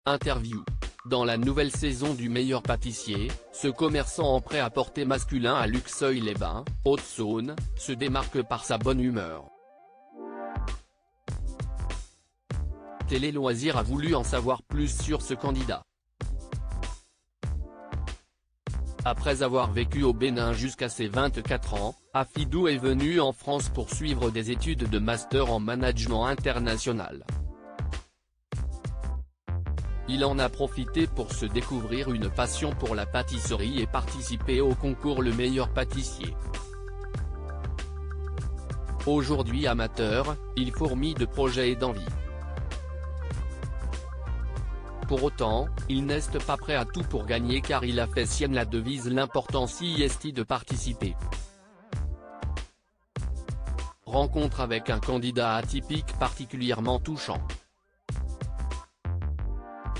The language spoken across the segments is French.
Interview. Dans la nouvelle saison du meilleur pâtissier, ce commerçant en prêt-à-porter masculin à Luxeuil-les-Bains, Haute-Saône, se démarque par sa bonne humeur. Télé Loisirs a voulu en savoir plus sur ce candidat. Après avoir vécu au Bénin jusqu'à ses 24 ans, Afidou est venu en France pour suivre des études de master en management international. Il en a profité pour se découvrir une passion pour la pâtisserie et participer au concours Le meilleur pâtissier. Aujourd'hui amateur, il fourmille de projets et d'envies. Pour autant, il n'est pas prêt à tout pour gagner car il a fait sienne la devise l'importance y est de participer. Rencontre avec un candidat atypique particulièrement touchant.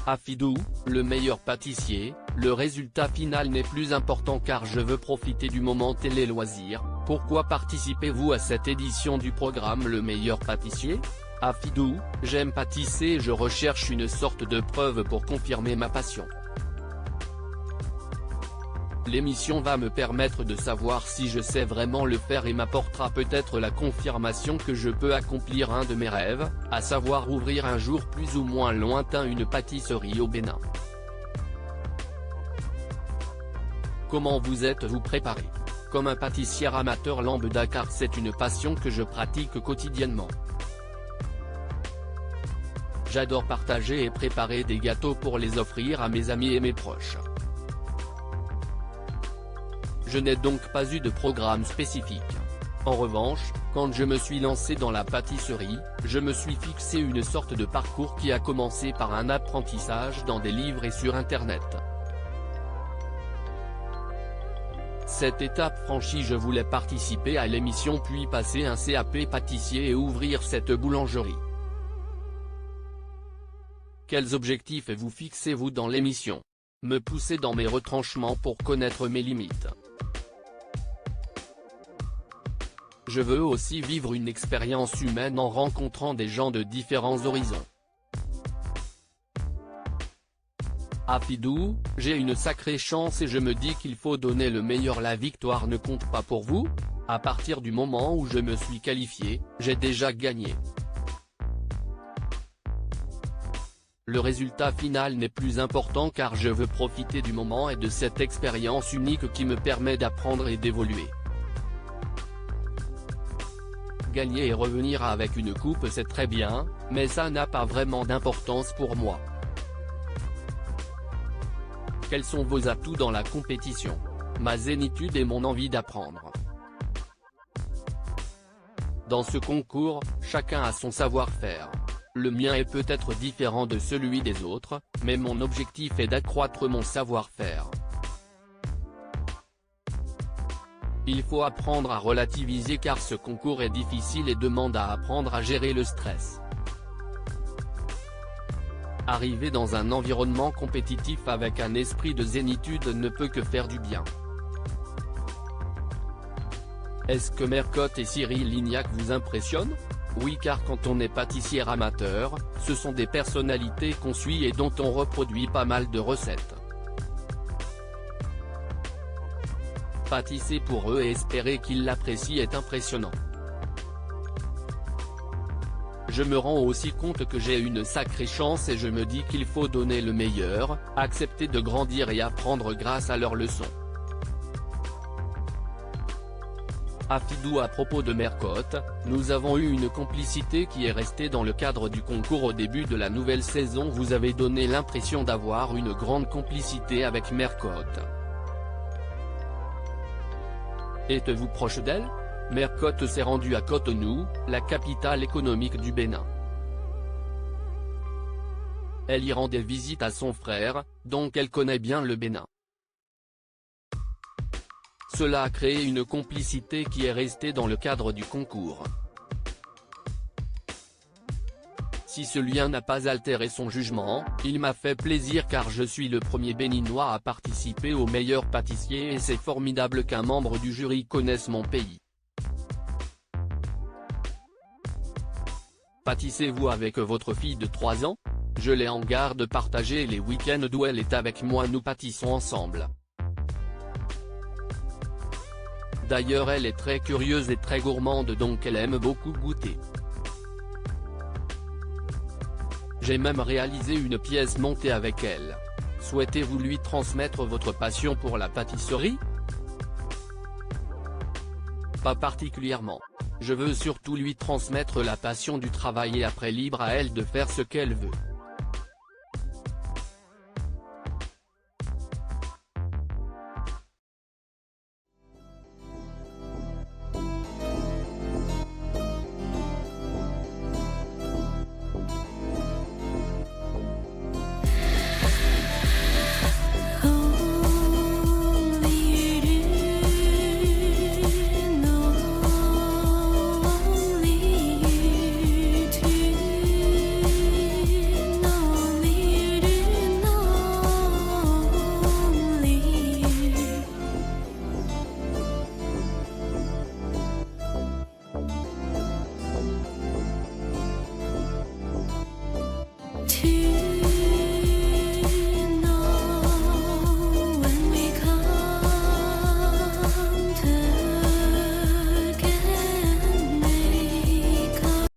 Afidou, le meilleur pâtissier, le résultat final n'est plus important car je veux profiter du moment Télé Loisirs. Pourquoi participez-vous à cette édition du programme Le meilleur pâtissier ? Afidou, j'aime pâtisser et je recherche une sorte de preuve pour confirmer ma passion. L'émission va me permettre de savoir si je sais vraiment le faire et m'apportera peut-être la confirmation que je peux accomplir un de mes rêves, à savoir ouvrir un jour plus ou moins lointain une pâtisserie au Bénin. Comment vous êtes-vous préparé ? Comme un pâtissier amateur lambda car c'est une passion que je pratique quotidiennement. J'adore partager et préparer des gâteaux pour les offrir à mes amis et mes proches. Je n'ai donc pas eu de programme spécifique. En revanche, quand je me suis lancé dans la pâtisserie, je me suis fixé une sorte de parcours qui a commencé par un apprentissage dans des livres et sur Internet. Cette étape franchie, je voulais participer à l'émission puis passer un CAP pâtissier et ouvrir cette boulangerie. Quels objectifs vous fixez-vous dans l'émission ? Me pousser dans mes retranchements pour connaître mes limites. Je veux aussi vivre une expérience humaine en rencontrant des gens de différents horizons. Afidou, j'ai une sacrée chance et je me dis qu'il faut donner le meilleur. La victoire ne compte pas pour vous ? À partir du moment où je me suis qualifié, j'ai déjà gagné. Le résultat final n'est plus important car je veux profiter du moment et de cette expérience unique qui me permet d'apprendre et d'évoluer. Gagner et revenir avec une coupe c'est très bien, mais ça n'a pas vraiment d'importance pour moi. Quels sont vos atouts dans la compétition ? Ma zénitude et mon envie d'apprendre. Dans ce concours, chacun a son savoir-faire. Le mien est peut-être différent de celui des autres, mais mon objectif est d'accroître mon savoir-faire. Il faut apprendre à relativiser car ce concours est difficile et demande à apprendre à gérer le stress. Arriver dans un environnement compétitif avec un esprit de zénitude ne peut que faire du bien. Est-ce que Mercotte et Cyril Lignac vous impressionnent ? Oui car quand on est pâtissier amateur, ce sont des personnalités qu'on suit et dont on reproduit pas mal de recettes. Pâtisser pour eux et espérer qu'ils l'apprécient est impressionnant. Je me rends aussi compte que j'ai une sacrée chance et je me dis qu'il faut donner le meilleur, accepter de grandir et apprendre grâce à leurs leçons. Afidou, à propos de Mercotte, nous avons eu une complicité qui est restée dans le cadre du concours au début de la nouvelle saison. Vous avez donné l'impression d'avoir une grande complicité avec Mercotte. Êtes-vous proche d'elle ? Mercotte s'est rendue à Cotonou, la capitale économique du Bénin. Elle y rendait visite à son frère, donc elle connaît bien le Bénin. Cela a créé une complicité qui est restée dans le cadre du concours. Si ce lien n'a pas altéré son jugement, il m'a fait plaisir car je suis le premier béninois à participer au meilleur pâtissier et c'est formidable qu'un membre du jury connaisse mon pays. Pâtissez-vous avec votre fille de 3 ans ? Je l'ai en garde partagée et les week-ends où elle est avec moi nous pâtissons ensemble. D'ailleurs elle est très curieuse et très gourmande donc elle aime beaucoup goûter. J'ai même réalisé une pièce montée avec elle. Souhaitez-vous lui transmettre votre passion pour la pâtisserie? Pas particulièrement. Je veux surtout lui transmettre la passion du travail et après libre à elle de faire ce qu'elle veut.